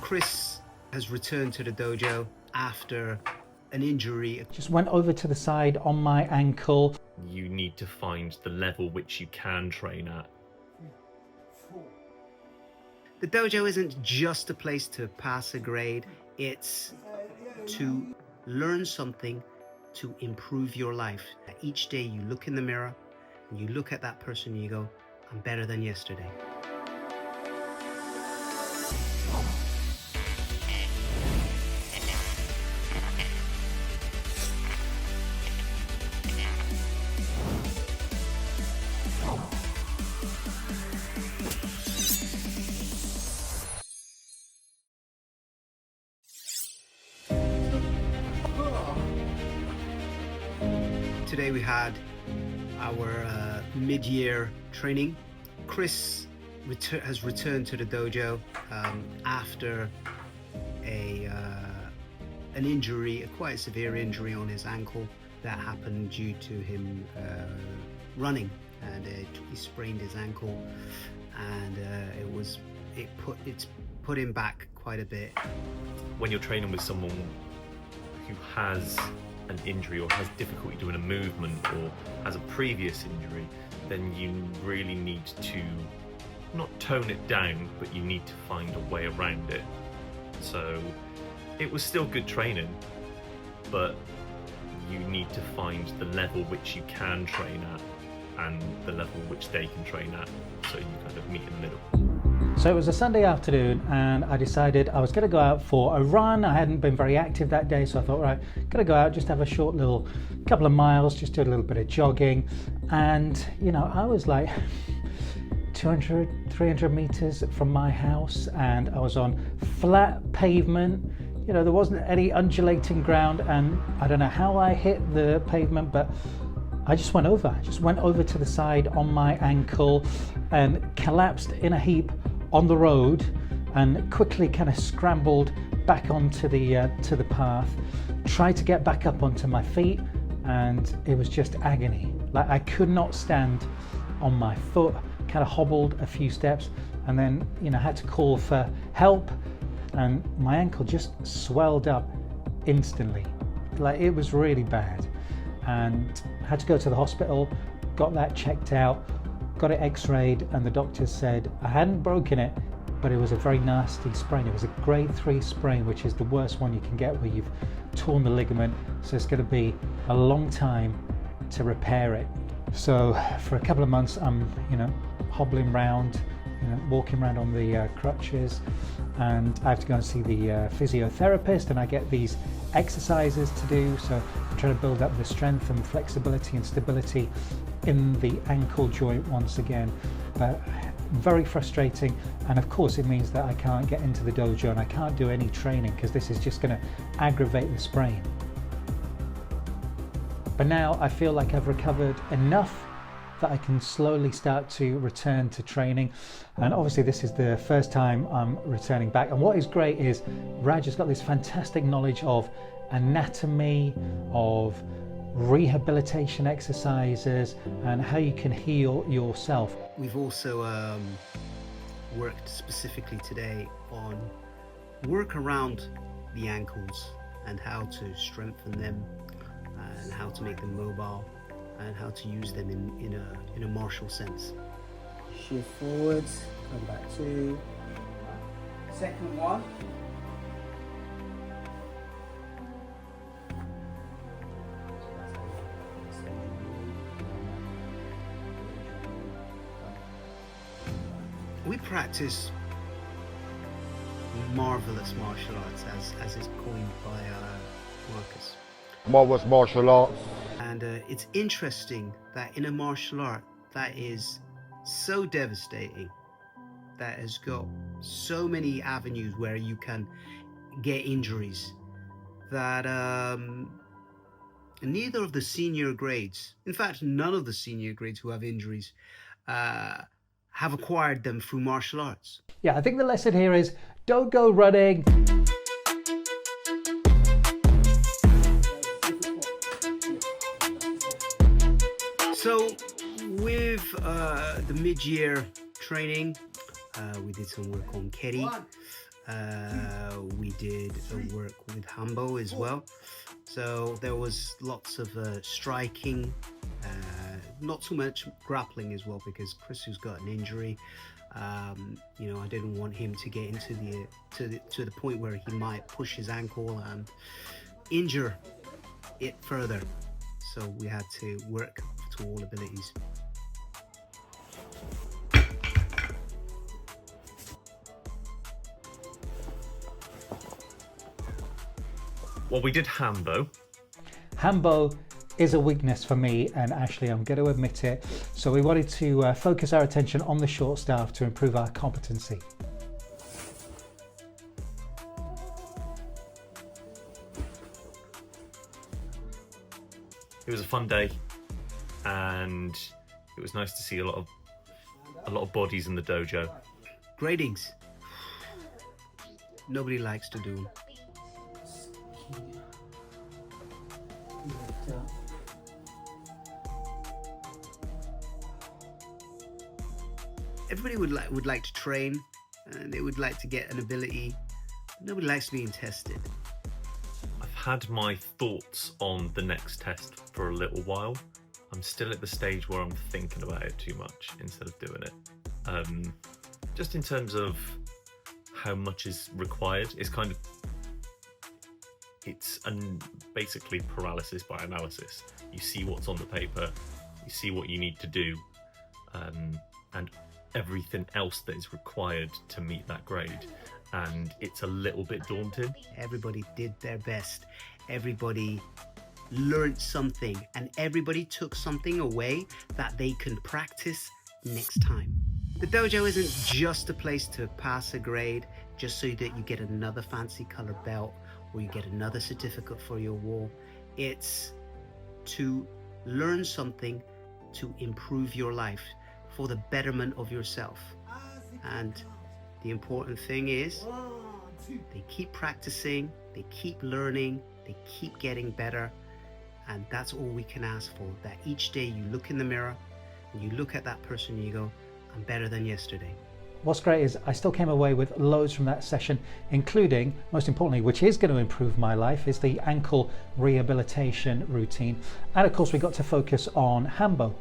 Chris has returned to the dojo after an injury. Just went over to the side on my ankle. You need to find the level which you can train at. The dojo isn't just a place to pass a grade, it's to learn something to improve your life. Each day you look in the mirror and you look at that person and you go, I'm better than yesterday. Today we had our mid-year training. Chris has returned to the dojo after an injury, a quite severe injury on his ankle that happened due to him running, and he sprained his ankle, and it's put him back quite a bit. When you're training with someone who has an injury or has difficulty doing a movement or has a previous injury, then you really need to not tone it down, but you need to find a way around it. So it was still good training, but you need to find the level which you can train at and the level which they can train at, so you kind of meet in the middle. So it was a Sunday afternoon and I decided I was going to go out for a run. I hadn't been very active that day, so I thought, right, going to go out, just have a short little couple of miles, just do a little bit of jogging. And, you know, I was like 200, 300 meters from my house, and I was on flat pavement. You know, there wasn't any undulating ground, and I don't know how I hit the pavement, but I just went over to the side on my ankle and collapsed in a heap on the road, and quickly kind of scrambled back onto the to the path, tried to get back up onto my feet, and it was just agony. Like, I could not stand on my foot, kind of hobbled a few steps, and then, you know, had to call for help, and my ankle just swelled up instantly. Like, it was really bad, and I had to go to the hospital, got that checked out, got it x-rayed, and the doctors said I hadn't broken it, but it was a very nasty sprain. It was a grade 3 sprain, which is the worst one you can get, where you've torn the ligament, so it's going to be a long time to repair it. So for a couple of months I'm, you know, hobbling around, you know, walking around on the crutches, and I have to go and see the physiotherapist, and I get these exercises to do, so I'm trying to build up the strength and flexibility and stability in the ankle joint once again. But very frustrating, and of course it means that I can't get into the dojo and I can't do any training, because this is just going to aggravate the sprain. But now I feel like I've recovered enough that I can slowly start to return to training, and obviously this is the first time I'm returning back. And what is great is Raj has got this fantastic knowledge of anatomy, of rehabilitation exercises, and how you can heal yourself. We've also worked specifically today on work around the ankles and how to strengthen them and how to make them mobile and how to use them in a martial sense. Shift forwards, come back 2. Second one. We practice marvelous martial arts, as is coined by Marcus. Marvelous martial arts. And it's interesting that in a martial art that is so devastating, that has got so many avenues where you can get injuries, that neither of the senior grades, in fact none of the senior grades who have injuries, have acquired them through martial arts. Yeah, I think the lesson here is don't go running. So with the mid-year training, we did some work on keri, We did a work with Hambo as well. So there was lots of striking, not so much grappling as well, because Chris, who's got an injury, you know, I didn't want him to get into to the point where he might push his ankle and injure it further. So we had to work to all abilities. Well, we did Hambo. Hambo is a weakness for me and Ashley, I'm going to admit it. So we wanted to focus our attention on the short staff to improve our competency. It was a fun day, and it was nice to see a lot of bodies in the dojo. Gradings. Nobody likes to do them. Everybody would like to train, and they would like to get an ability. Nobody likes being tested. I've had my thoughts on the next test for a little while. I'm still at the stage where I'm thinking about it too much instead of doing it. Just in terms of how much is required, it's basically paralysis by analysis. You see what's on the paper, you see what you need to do, and everything else that is required to meet that grade. And it's a little bit daunting. Everybody did their best. Everybody learned something, and everybody took something away that they can practice next time. The dojo isn't just a place to pass a grade just so that you get another fancy color belt or you get another certificate for your wall. It's to learn something to improve your life for the betterment of yourself. And the important thing is they keep practicing, they keep learning, they keep getting better. And that's all we can ask for, that each day you look in the mirror and you look at that person and you go, I'm better than yesterday. What's great is I still came away with loads from that session, including, most importantly, which is going to improve my life, is the ankle rehabilitation routine. And of course, we got to focus on Hambo.